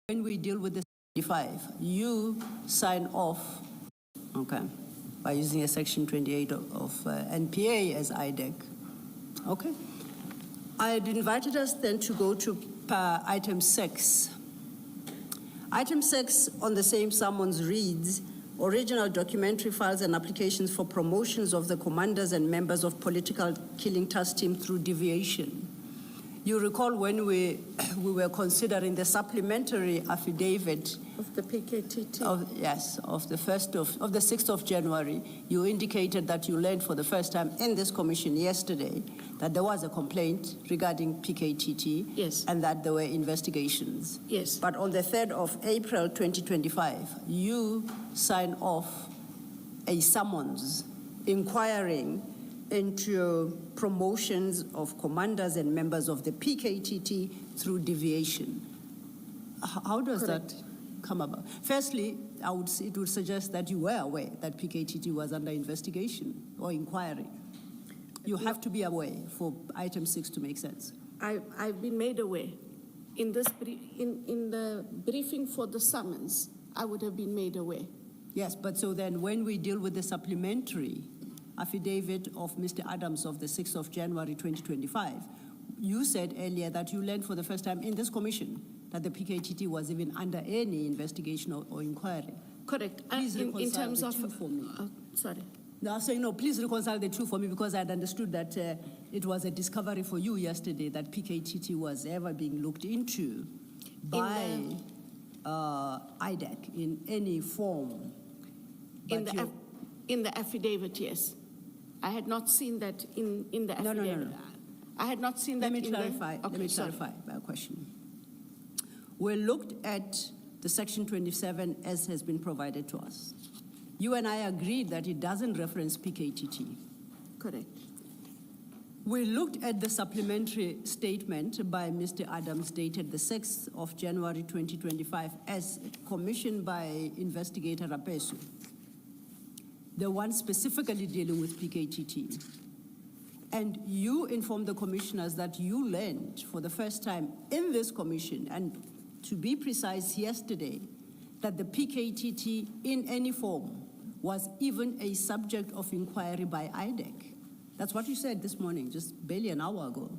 when we deal with the 25, you sign off, okay, by using a section 28 of NPA as IDEC. Okay. I had invited us then to go to item 6. Item 6 on the same summons reads, original documentary files and applications for promotions of the commanders and members of political killing task team through deviation. You recall when we were considering the supplementary affidavit of the PKTT. Of the 6th of January, you indicated that you learned for the first time in this commission yesterday that there was a complaint regarding PKTT. Yes. And that there were investigations. Yes. But on the 3rd of April 2025, you signed off a summons inquiring into promotions of commanders and members of the PKTT through deviation. How does that come about? Firstly, it would suggest that you were aware that PKTT was under investigation or inquiry. You have to be aware for item 6 to make sense. I've been made aware. In the briefing for the summons, I would have been made aware. Yes, but so then when we deal with the supplementary affidavit of Mr. Adams of the 6th of January 2025, you said earlier that you learned for the first time in this commission that the PKTT was even under any investigation or inquiry. Correct. Please reconcile in terms the of two for me. Sorry. No, so please reconcile the two for me, because I had understood that it was a discovery for you yesterday that PKTT was ever being looked into by IDEC in any form. In the affidavit, yes. I had not seen that in the affidavit. No. I had not seen that. Let me clarify my question. We looked at the section 27 as has been provided to us. You and I agreed that it doesn't reference PKTT. Correct. We looked at the supplementary statement by Mr. Adams dated the 6th of January 2025 as commissioned by investigator Rapesu, the one specifically dealing with PKTT. And you informed the commissioners that you learned for the first time in this commission, and to be precise, yesterday, that the PKTT in any form was even a subject of inquiry by IDEC. That's what you said this morning, just barely an hour ago,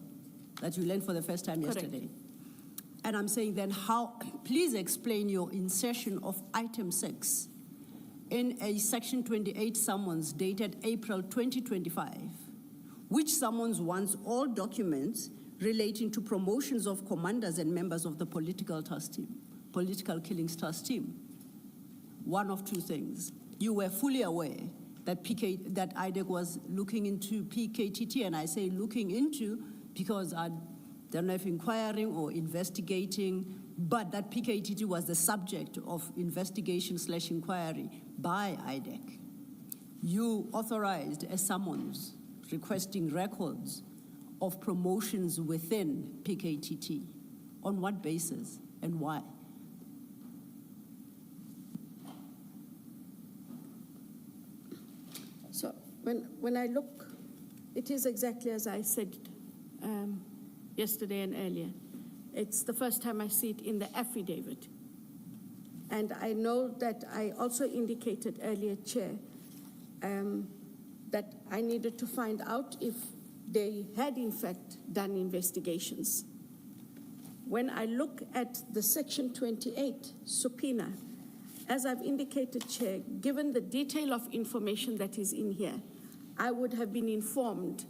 that you learned for the first time yesterday. Correct. And I'm saying then please explain your insertion of item 6 in a section 28 summons dated April 2025, which summons wants all documents relating to promotions of commanders and members of the political killings task team. One of two things. You were fully aware that IDEC was looking into PKTT, and I say looking into because I don't know if inquiring or investigating, but that PKTT was the subject of investigation/inquiry by IDEC. You authorized a summons requesting records of promotions within PKTT. On what basis and why? So when I look, it is exactly as I said yesterday and earlier. It's the first time I see it in the affidavit. And I know that I also indicated earlier, Chair, that I needed to find out if they had in fact done investigations. When I look at the section 28 subpoena, as I've indicated, Chair, given the detail of information that is in here, I would have been informed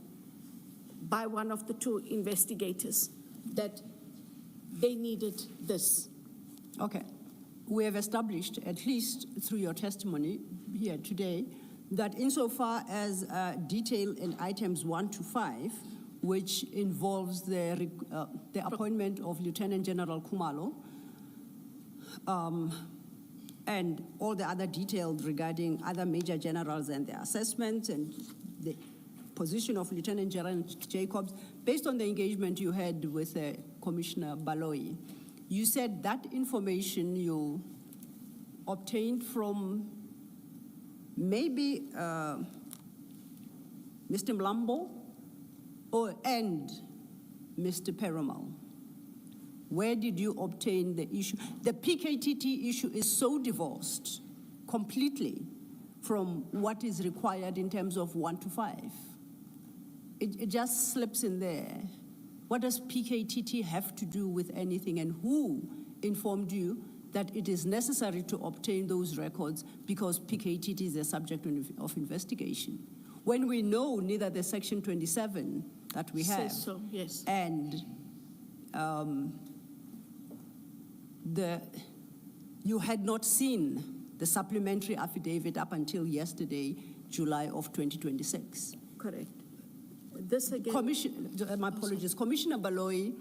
by one of the two investigators that they needed this. Okay. We have established, at least through your testimony here today, that insofar as detail in items 1 to 5, which involves the appointment of Lieutenant General Kumalo, and all the other details regarding other major generals and their assessments and the position of Lieutenant General Jacobs, based on the engagement you had with Commissioner Baloyi, you said that information you obtained from maybe Mr. Mlambo and Mr. Perumal. Where did you obtain the issue? The PKTT issue is so divorced completely from what is required in terms of 1 to 5. It just slips in there. What does PKTT have to do with anything, and who informed you that it is necessary to obtain those records because PKTT is a subject of investigation? When we know neither the Section 27 that we have Says so, yes. and you had not seen the supplementary affidavit up until yesterday, July of 2026. Correct. This again. My apologies. Commissioner Baloyi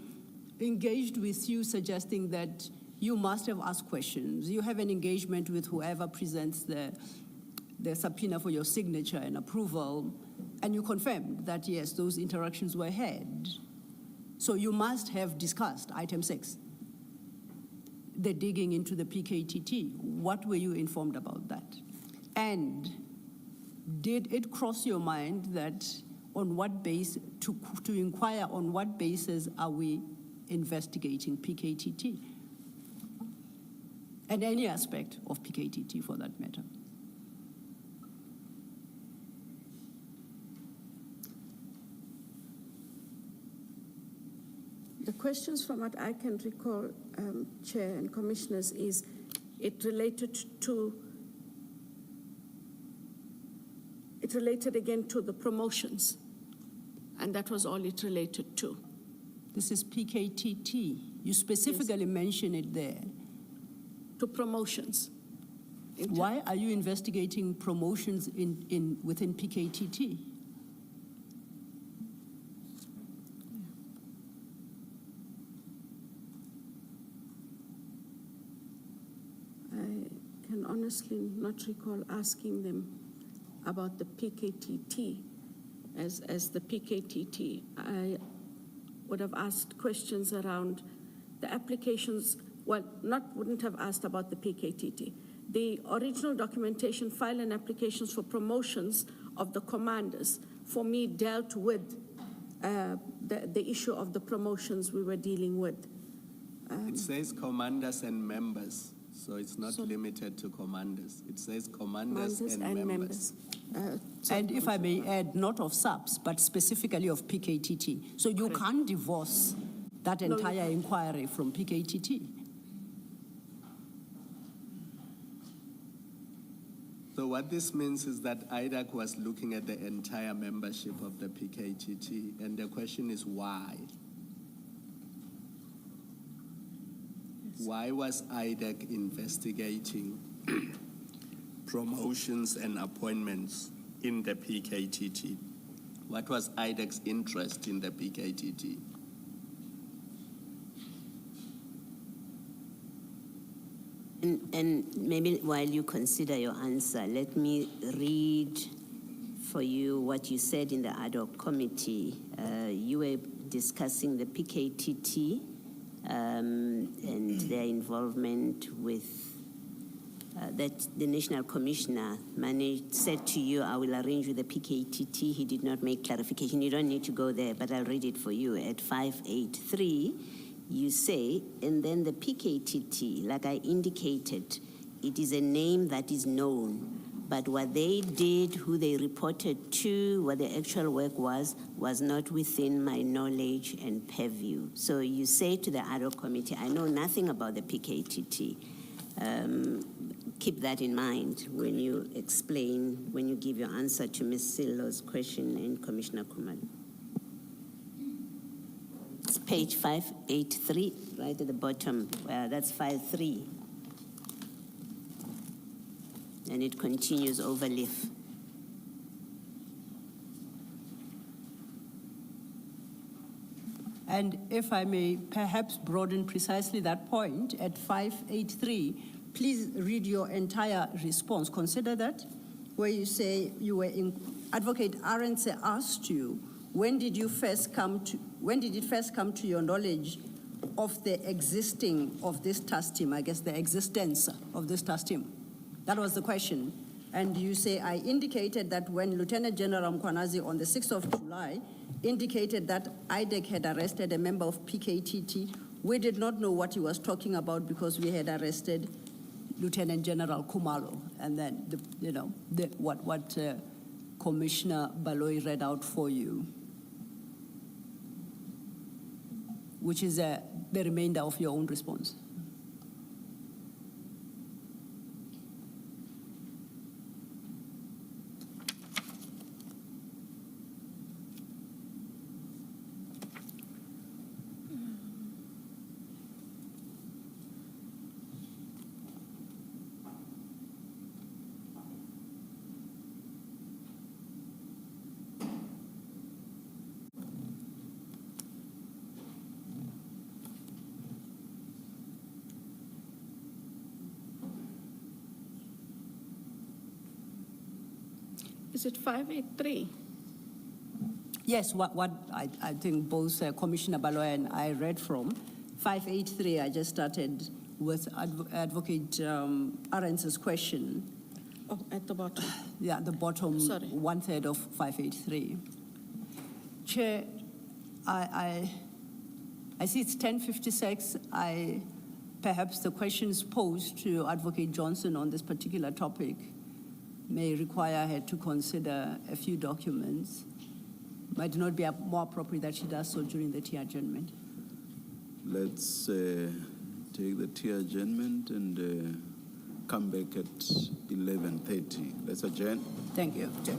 engaged with you, suggesting that you must have asked questions. You have an engagement with whoever presents the subpoena for your signature and approval, and you confirmed that, yes, those interactions were had. So you must have discussed item 6, the digging into the PKTT. What were you informed about that? And did it cross your mind that on what base, to inquire on what basis are we investigating PKTT? And any aspect of PKTT for that matter. The questions from what I can recall, Chair and Commissioners, is it related again to the promotions, and that was all it related to. This is PKTT. You specifically mention it there. To promotions. Why are you investigating promotions within PKTT? I can honestly not recall asking them about the PKTT as the PKTT. I would have asked questions around the applications. Well, wouldn't have asked about the PKTT. The original documentation, file and applications for promotions of the commanders, for me, dealt with the issue of the promotions we were dealing with. It says commanders and members, so it's not limited to commanders. It says commanders and members. And if I may add, not of subs, but specifically of PKTT. So you can't divorce that entire inquiry from PKTT. So what this means is that IDAC was looking at the entire membership of the PKTT, and the question is why? Yes. Why was IDAC investigating promotions and appointments in the PKTT? What was IDAC's interest in the PKTT? And maybe while you consider your answer, let me read for you what you said in the ad hoc committee. You were discussing the PKTT and their involvement with that the National Commissioner said to you, I will arrange with the PKTT. He did not make clarification. You don't need to go there, but I'll read it for you. At 583, you say, and then the PKTT, like I indicated, it is a name that is known, but what they did, who they reported to, what the actual work was not within my knowledge and purview. So you say to the ad hoc committee, I know nothing about the PKTT. Keep that in mind when you explain, when you give your answer to Ms. Sillo's question and Commissioner Kumalo. It's page 583, right at the bottom. That's 53. And it continues over leaf. And if I may perhaps broaden precisely that point, at 583, please read your entire response. Consider that, where you say you were in, Advocate Arendse asked you, when did it first come to your knowledge of the existing of this task team, I guess the existence of this task team? That was the question. And you say, I indicated that when Lieutenant General Mkwanazi on the 6th of July indicated that IDEC had arrested a member of PKTT We did not know what he was talking about because we had arrested Lieutenant General Kumalo, and then what Commissioner Baloyi read out for you, which is the remainder of your own response. Is it 583? Yes, what I think both Commissioner Baloyi and I read from. 583, I just started with Advocate Arentz's question. Oh, at the bottom. Yeah, the bottom Sorry. 1/3 of 583. Chair, I see it's 10:56. Perhaps the questions posed to Advocate Johnson on this particular topic may require her to consider a few documents. Might not be more appropriate that she does so during the tea adjournment. Let's take the tea adjournment and come back at 11:30. Let's adjourn. Thank you, Chair.